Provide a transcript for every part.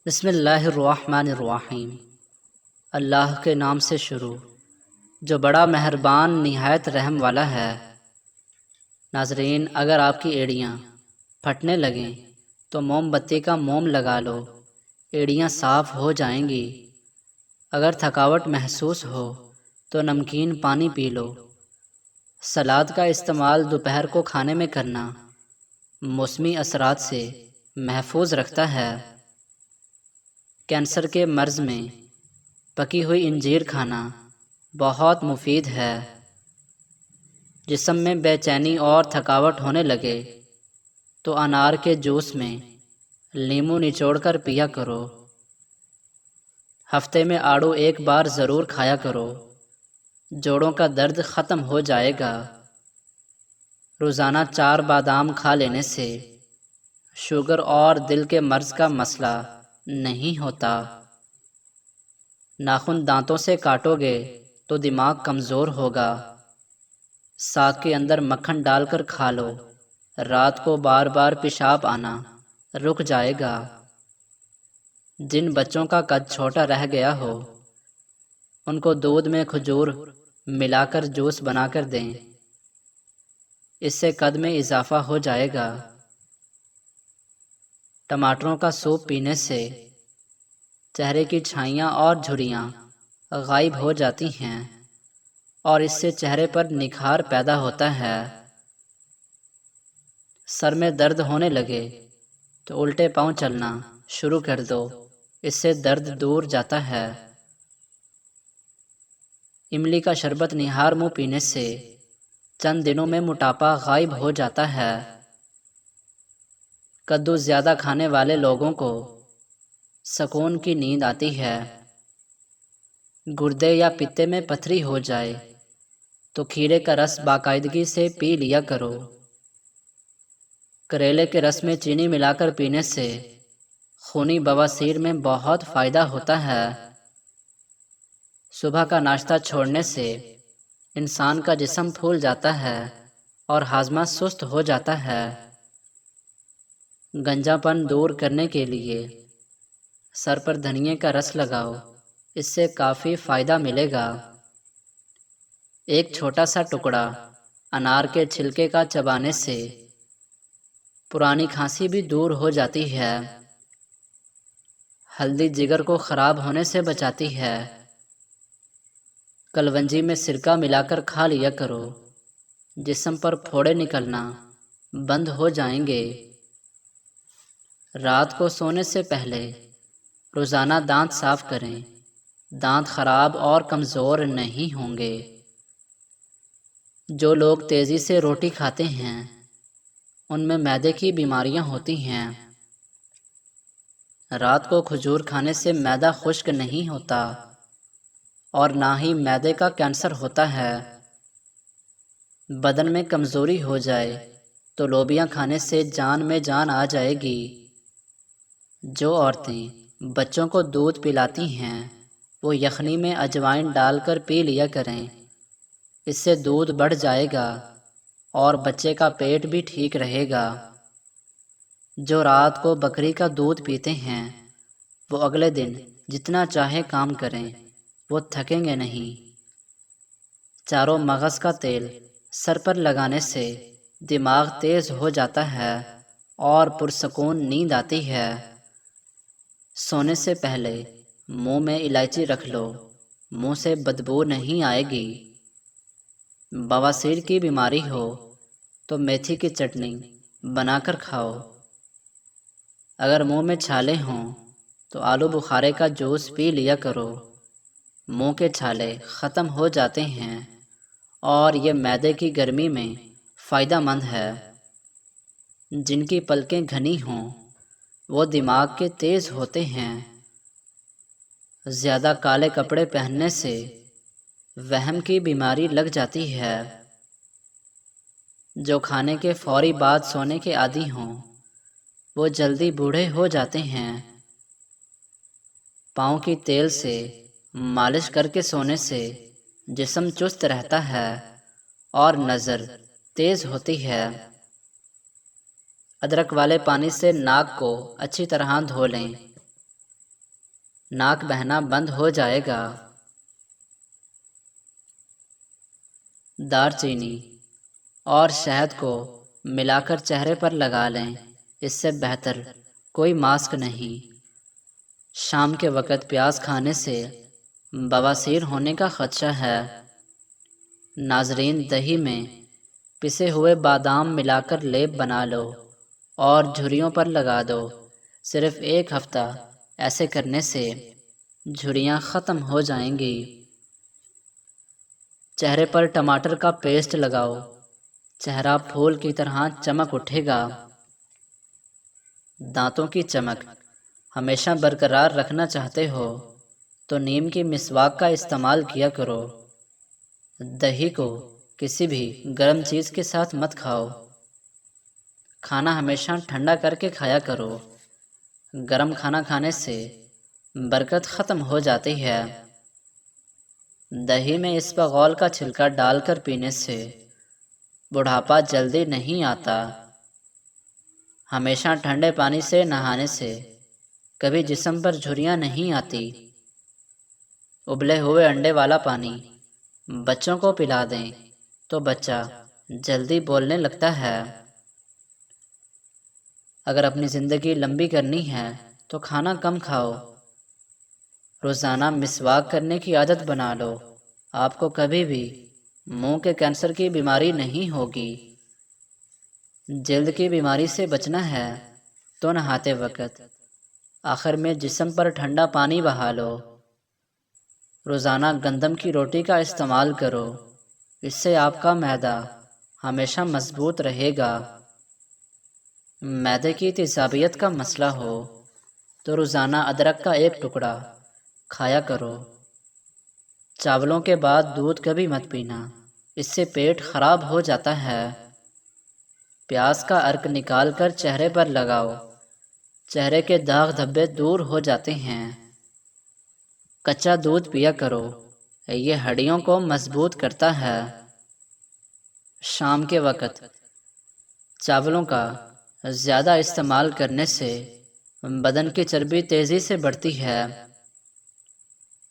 بسم اللہ الرحمن الرحیم۔ اللہ کے نام سے شروع جو بڑا مہربان نہایت رحم والا ہے۔ ناظرین، اگر آپ کی ایڑیاں پھٹنے لگیں تو موم بتی کا موم لگا لو، ایڑیاں صاف ہو جائیں گی۔ اگر تھکاوٹ محسوس ہو تو نمکین پانی پی لو۔ سلاد کا استعمال دوپہر کو کھانے میں کرنا موسمی اثرات سے محفوظ رکھتا ہے۔ کینسر کے مرض میں پکی ہوئی انجیر کھانا بہت مفید ہے۔ جسم میں بے چینی اور تھکاوٹ ہونے لگے تو انار کے جوس میں لیموں نچوڑ کر پیا کرو۔ ہفتے میں آڑو ایک بار ضرور کھایا کرو، جوڑوں کا درد ختم ہو جائے گا۔ روزانہ 4 بادام کھا لینے سے شوگر اور دل کے مرض کا مسئلہ نہیں ہوتا۔ ناخن دانتوں سے کاٹو گے تو دماغ کمزور ہوگا۔ ساگ کے اندر مکھن ڈال کر کھا لو، رات کو بار بار پیشاب آنا رک جائے گا۔ جن بچوں کا قد چھوٹا رہ گیا ہو ان کو دودھ میں کھجور ملا کر جوس بنا کر دیں، اس سے قد میں اضافہ ہو جائے گا۔ ٹماٹروں کا سوپ پینے سے چہرے کی چھائیاں اور جھریاں غائب ہو جاتی ہیں اور اس سے چہرے پر نکھار پیدا ہوتا ہے۔ سر میں درد ہونے لگے تو الٹے پاؤں چلنا شروع کر دو، اس سے درد دور جاتا ہے۔ املی کا شربت نہار منہ پینے سے چند دنوں میں موٹاپا غائب ہو جاتا ہے۔ کدو زیادہ کھانے والے لوگوں کو سکون کی نیند آتی ہے۔ گردے یا پتے میں پتھری ہو جائے تو کھیرے کا رس باقاعدگی سے پی لیا کرو۔ کریلے کے رس میں چینی ملا کر پینے سے خونی بواسیر میں بہت فائدہ ہوتا ہے۔ صبح کا ناشتہ چھوڑنے سے انسان کا جسم پھول جاتا ہے اور ہاضمہ سست ہو جاتا ہے۔ گنجا پن دور کرنے کے لیے سر پر دھنیے کا رس لگاؤ، اس سے کافی فائدہ ملے گا۔ ایک چھوٹا سا ٹکڑا انار کے چھلکے کا چبانے سے پرانی کھانسی بھی دور ہو جاتی ہے۔ ہلدی جگر کو خراب ہونے سے بچاتی ہے۔ کلونجی میں سرکہ ملا کر کھا لیا کرو، جسم پر پھوڑے نکلنا بند ہو جائیں گے۔ رات کو سونے سے پہلے روزانہ دانت صاف کریں، دانت خراب اور کمزور نہیں ہوں گے۔ جو لوگ تیزی سے روٹی کھاتے ہیں ان میں معدے کی بیماریاں ہوتی ہیں۔ رات کو کھجور کھانے سے معدہ خشک نہیں ہوتا اور نہ ہی معدے کا کینسر ہوتا ہے۔ بدن میں کمزوری ہو جائے تو لوبیاں کھانے سے جان میں جان آ جائے گی۔ جو عورتیں بچوں کو دودھ پلاتی ہیں وہ یخنی میں اجوائن ڈال کر پی لیا کریں، اس سے دودھ بڑھ جائے گا اور بچے کا پیٹ بھی ٹھیک رہے گا۔ جو رات کو بکری کا دودھ پیتے ہیں وہ اگلے دن جتنا چاہے کام کریں، وہ تھکیں گے نہیں۔ چاروں مغز کا تیل سر پر لگانے سے دماغ تیز ہو جاتا ہے اور پرسکون نیند آتی ہے۔ سونے سے پہلے منہ میں الائچی رکھ لو، منہ سے بدبو نہیں آئے گی۔ بواسیر کی بیماری ہو تو میتھی کی چٹنی بنا کر کھاؤ۔ اگر منہ میں چھالے ہوں تو آلو بخارے کا جوس پی لیا کرو، منہ کے چھالے ختم ہو جاتے ہیں اور یہ معدے کی گرمی میں فائدہ مند ہے۔ جن کی پلکیں گھنی ہوں وہ دماغ کے تیز ہوتے ہیں۔ زیادہ کالے کپڑے پہننے سے وہم کی بیماری لگ جاتی ہے۔ جو کھانے کے فوری بعد سونے کے عادی ہوں وہ جلدی بوڑھے ہو جاتے ہیں۔ پاؤں کی تیل سے مالش کر کے سونے سے جسم چست رہتا ہے اور نظر تیز ہوتی ہے۔ ادرک والے پانی سے ناک کو اچھی طرح دھو لیں، ناک بہنا بند ہو جائے گا۔ دار چینی اور شہد کو ملا کر چہرے پر لگا لیں، اس سے بہتر کوئی ماسک نہیں۔ شام کے وقت پیاز کھانے سے بواسیر ہونے کا خدشہ ہے۔ ناظرین، دہی میں پسے ہوئے بادام ملا کر لیپ بنا لو اور جھریوں پر لگا دو۔ صرف 1 ہفتہ ایسے کرنے سے جھریاں ختم ہو جائیں گی۔ چہرے پر ٹماٹر کا پیسٹ لگاؤ، چہرہ پھول کی طرح چمک اٹھے گا۔ دانتوں کی چمک ہمیشہ برقرار رکھنا چاہتے ہو تو نیم کی مسواک کا استعمال کیا کرو۔ دہی کو کسی بھی گرم چیز کے ساتھ مت کھاؤ۔ کھانا ہمیشہ ٹھنڈا کر کے کھایا کرو۔ گرم کھانا کھانے سے برکت ختم ہو جاتی ہے۔ دہی میں اسپغول کا چھلکا ڈال کر پینے سے بڑھاپا جلدی نہیں آتا۔ ہمیشہ ٹھنڈے پانی سے نہانے سے کبھی جسم پر جھریاں نہیں آتی۔ ابلے ہوئے انڈے والا پانی بچوں کو پلا دیں تو بچہ جلدی بولنے لگتا ہے۔ اگر اپنی زندگی لمبی کرنی ہے تو کھانا کم کھاؤ۔ روزانہ مسواک کرنے کی عادت بنا لو، آپ کو کبھی بھی منہ کے کینسر کی بیماری نہیں ہوگی۔ جلد کی بیماری سے بچنا ہے تو نہاتے وقت آخر میں جسم پر ٹھنڈا پانی بہا لو۔ روزانہ گندم کی روٹی کا استعمال کرو، اس سے آپ کا معدہ ہمیشہ مضبوط رہے گا۔ معدے کی تیزابیت کا مسئلہ ہو تو روزانہ ادرک کا 1 ٹکڑا کھایا کرو۔ چاولوں کے بعد دودھ کبھی مت پینا، اس سے پیٹ خراب ہو جاتا ہے۔ پیاز کا عرق نکال کر چہرے پر لگاؤ، چہرے کے داغ دھبے دور ہو جاتے ہیں۔ کچا دودھ پیا کرو، یہ ہڈیوں کو مضبوط کرتا ہے۔ شام کے وقت چاولوں کا زیادہ استعمال کرنے سے بدن کی چربی تیزی سے بڑھتی ہے۔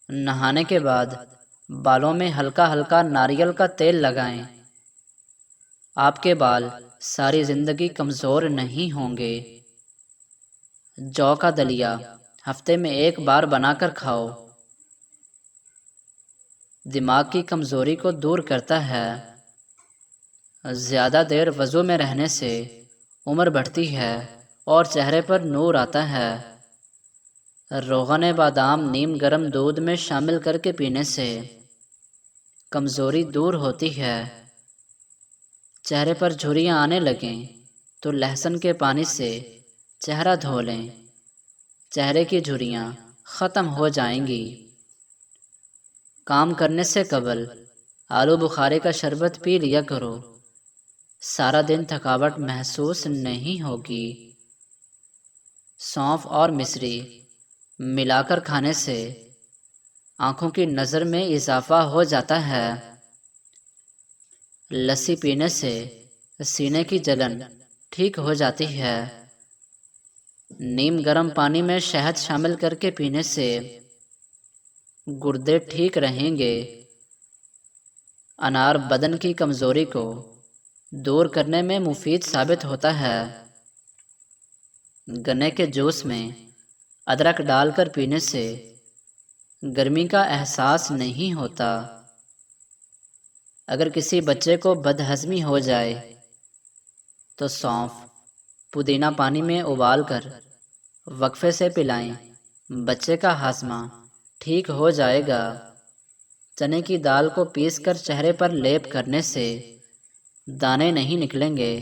نہانے کے بعد بالوں میں ہلکا ہلکا ناریل کا تیل لگائیں، آپ کے بال ساری زندگی کمزور نہیں ہوں گے۔ جو کا دلیا ہفتے میں 1 بار بنا کر کھاؤ، دماغ کی کمزوری کو دور کرتا ہے۔ زیادہ دیر وضو میں رہنے سے عمر بڑھتی ہے اور چہرے پر نور آتا ہے۔ روغن بادام نیم گرم دودھ میں شامل کر کے پینے سے کمزوری دور ہوتی ہے۔ چہرے پر جھریاں آنے لگیں تو لہسن کے پانی سے چہرہ دھو لیں، چہرے کی جھریاں ختم ہو جائیں گی۔ کام کرنے سے قبل آلو بخارے کا شربت پی لیا کرو، سارا دن تھکاوٹ محسوس نہیں ہوگی۔ سونف اور مصری ملا کر کھانے سے آنکھوں کی نظر میں اضافہ ہو جاتا ہے۔ لسی پینے سے سینے کی جلن ٹھیک ہو جاتی ہے۔ نیم گرم پانی میں شہد شامل کر کے پینے سے گردے ٹھیک رہیں گے۔ انار بدن کی کمزوری کو دور کرنے میں مفید ثابت ہوتا ہے۔ گنے کے جوس میں ادرک ڈال کر پینے سے گرمی کا احساس نہیں ہوتا۔ اگر کسی بچے کو بد ہضمی ہو جائے تو سونف پودینہ پانی میں ابال کر وقفے سے پلائیں، بچے کا ہاضمہ ٹھیک ہو جائے گا۔ چنے کی دال کو پیس کر چہرے پر لیپ کرنے سے دانے نہیں نکلیں گے۔